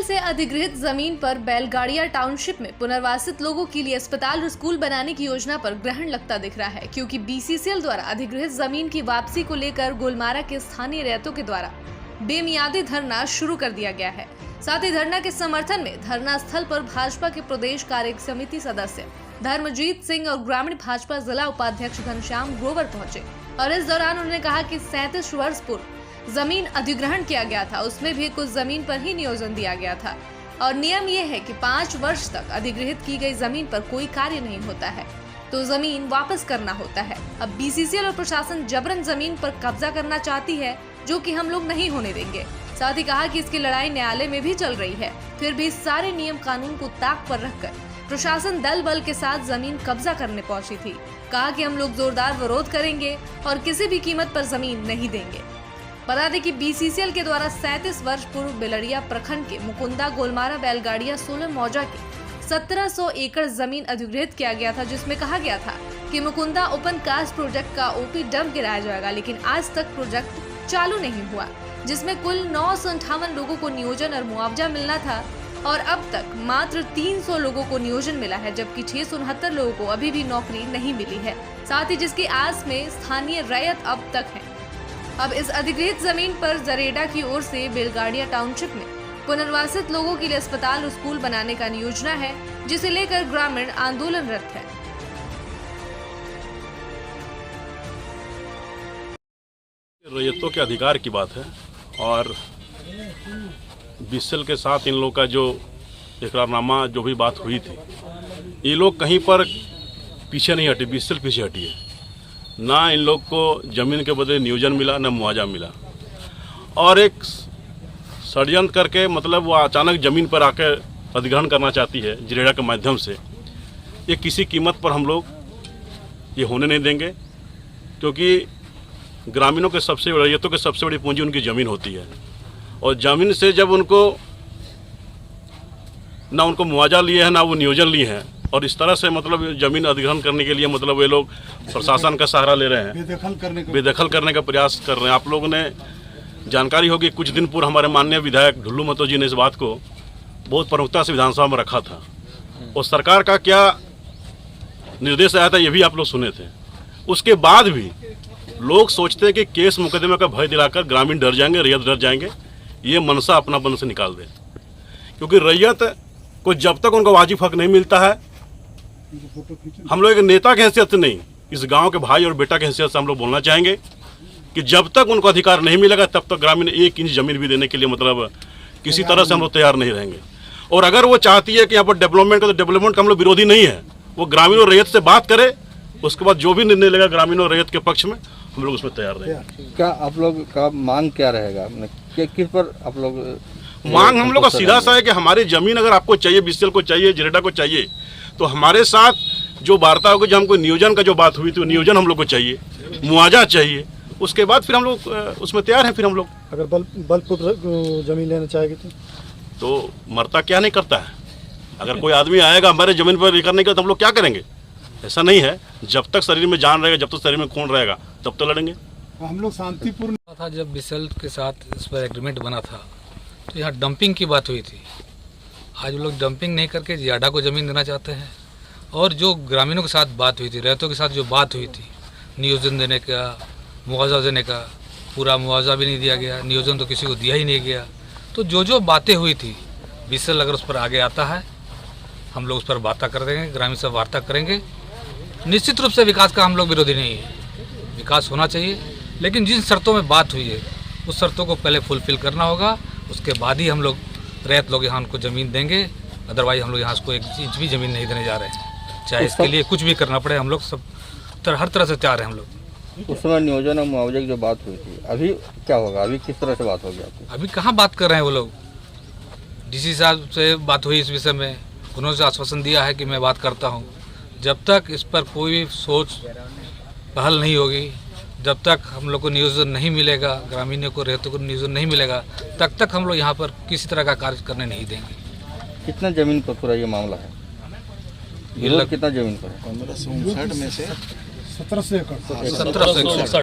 से अधिगृहित जमीन पर बैलगाड़िया टाउनशिप में पुनर्वासित लोगों के लिए अस्पताल और स्कूल बनाने की योजना पर ग्रहण लगता दिख रहा है, क्योंकि बीसीसीएल द्वारा अधिगृहित जमीन की वापसी को लेकर गोलमारा के स्थानीय रैयतों के द्वारा बेमियादी धरना शुरू कर दिया गया है। साथ ही धरना के समर्थन में धरना स्थल पर भाजपा के प्रदेश कार्य समिति सदस्य धर्मजीत सिंह और ग्रामीण भाजपा जिला उपाध्यक्ष घनश्याम ग्रोवर पहुंचे और इस दौरान उन्होंने कहा कि 37 वर्ष पूर्व जमीन अधिग्रहण किया गया था, उसमें भी कुछ जमीन पर ही नियोजन दिया गया था और नियम ये है कि 5 वर्ष तक अधिग्रहित की गई जमीन पर कोई कार्य नहीं होता है तो जमीन वापस करना होता है। अब बीसीसीएल और प्रशासन जबरन जमीन पर कब्जा करना चाहती है, जो कि हम लोग नहीं होने देंगे। साथ ही कहा कि इसकी लड़ाई न्यायालय में भी चल रही है, फिर भी सारे नियम कानून को ताक पर रखकर प्रशासन दल बल के साथ जमीन कब्जा करने पहुंची थी। कहा कि हम लोग जोरदार विरोध करेंगे और किसी भी कीमत पर जमीन नहीं देंगे। बता दें कि बीसीसीएल के द्वारा 37 वर्ष पूर्व बेलड़िया प्रखंड के मुकुंदा गोलमारा बैलगाड़िया 16 मौजा के 1700 एकड़ जमीन अधिग्रहित किया गया था, जिसमें कहा गया था कि मुकुंदा ओपन कास्ट प्रोजेक्ट का ओपी डंप गिराया जाएगा, लेकिन आज तक प्रोजेक्ट चालू नहीं हुआ, जिसमें कुल 958 लोगों को नियोजन और मुआवजा मिलना था और अब तक मात्र 300 लोगों को नियोजन मिला है, जबकि 669 लोगों को अभी भी नौकरी नहीं मिली है। साथ ही जिसकी आस में स्थानीय रैयत अब तक है। अब इस अधिग्रहित जमीन पर जरेडा की ओर से बेलगाड़िया टाउनशिप में पुनर्वासित लोगों के लिए अस्पताल और स्कूल बनाने का योजना है, जिसे लेकर ग्रामीण आंदोलनरत है। रैयतों के अधिकार की बात है और बीसीसीएल के साथ इन लोग का जो इकरारनामा जो भी बात हुई थी, ये लोग कहीं पर पीछे नहीं हटे, बीसीसीएल पीछे हटी है। ना इन लोग को ज़मीन के बदले नियोजन मिला, ना मुआवजा मिला और एक षड्यंत्र करके मतलब वो अचानक ज़मीन पर आकर अधिग्रहण करना चाहती है जरेडा के माध्यम से। ये किसी कीमत पर हम लोग ये होने नहीं देंगे, क्योंकि ग्रामीणों के रैयतों के सबसे बड़ी पूंजी उनकी ज़मीन होती है और ज़मीन से जब उनको ना उनको मुआवजा लिए हैं ना वो नियोजन लिए हैं और इस तरह से मतलब ज़मीन अधिग्रहण करने के लिए मतलब वे लोग प्रशासन का सहारा ले रहे हैं, बेदखल करने का प्रयास कर रहे हैं। आप लोगों ने जानकारी होगी, कुछ दिन पूर्व हमारे माननीय विधायक ढुल्लू महतो जी ने इस बात को बहुत प्रमुखता से विधानसभा में रखा था और सरकार का क्या निर्देश आया था ये भी आप लोग सुने थे। उसके बाद भी लोग सोचते हैं कि केस मुकदमे का भय दिलाकर ग्रामीण डर जाएंगे, रैयत डर जाएंगे, ये मनसा अपनापन से निकाल दे, क्योंकि रैयत को जब तक उनको वाजिब हक नहीं मिलता है, हम लोग एक नेता की हैसियत से नहीं, इस गांव के भाई और बेटा की हैसियत से हम लोग बोलना चाहेंगे कि जब तक उनको अधिकार नहीं मिलेगा तब तक ग्रामीण 1 इंच जमीन भी देने के लिए मतलब किसी तरह से हम लोग तैयार नहीं रहेंगे। और अगर वो चाहती है कि यहाँ पर डेवलपमेंट का, तो डेवलपमेंट का हम लोग विरोधी नहीं है, वो ग्रामीण और रैयत से बात करे, उसके बाद जो भी निर्णय लेगा ग्रामीण और रैयत के पक्ष में हम लोग उसमें तैयार रहेंगे। क्या आप लोग का मांग क्या रहेगा, किस पर आप लोग? मांग हम लोग का सीधा सा है कि हमारी जमीन अगर आपको चाहिए, बीसीसीएल को चाहिए, जरेडा को चाहिए, तो हमारे साथ जो वार्ता होगी, जो हमको नियोजन का जो बात हुई थी, नियोजन हम लोग को चाहिए, मुआवजा चाहिए, उसके बाद फिर हम लोग उसमें तैयार हैं। फिर हम लोग अगर बलपूर्वक जमीन लेना चाहेंगे तो मरता क्या नहीं करता है। अगर कोई आदमी आएगा हमारे जमीन पर करने के, तो हम लोग क्या करेंगे? ऐसा नहीं है, जब तक शरीर में जान रहेगा, जब तक शरीर में खून रहेगा, तब तो लड़ेंगे। हम लोग शांतिपूर्ण था। जब बीसीसीएल के साथ इस पर एग्रीमेंट बना था तो यहाँ डंपिंग की बात हुई थी। आज लोग डंपिंग नहीं करके जियाडा को ज़मीन देना चाहते हैं और जो ग्रामीणों के साथ बात हुई थी, रैयतों के साथ जो बात हुई थी, नियोजन देने का, मुआवजा देने का, पूरा मुआवजा भी नहीं दिया गया, नियोजन तो किसी को दिया ही नहीं गया। तो जो बातें हुई थी, बीसीसीएल अगर उस पर आगे आता है, हम लोग उस पर वार्ता कर देंगे, ग्रामीण से वार्ता करेंगे। निश्चित रूप से विकास का हम लोग विरोधी नहीं है, विकास होना चाहिए, लेकिन जिन शर्तों में बात हुई है उस शर्तों को पहले फुलफिल करना होगा, उसके बाद ही हम लोग रैयत लोग यहाँ उनको ज़मीन देंगे। अदरवाइज हम लोग यहाँ उसको 1 इंच भी ज़मीन नहीं देने जा रहे हैं, चाहे इसके लिए कुछ भी करना पड़े। हम लोग सब हर तरह से तैयार हैं। हम लोग उस समय नियोजन और मुआवजे की जो बात हुई थी, अभी क्या होगा? अभी किस तरह से बात होगी आपकी? अभी कहाँ बात कर रहे हैं वो लोग? डीसी साहब से बात हुई इस विषय में, उन्होंने आश्वासन दिया है कि मैं बात करता हूँ। जब तक इस पर कोई सोच पहल नहीं होगी, जब तक हम लोग को नियोजन नहीं मिलेगा, ग्रामीणों को, रैयतों को नियोजन नहीं मिलेगा, तब तक हम लोग यहाँ पर किसी तरह का कार्य करने नहीं देंगे। कितना जमीन पर पूरा ये मामला है? कितना जमीन पर है? 1700 एकड़। 1760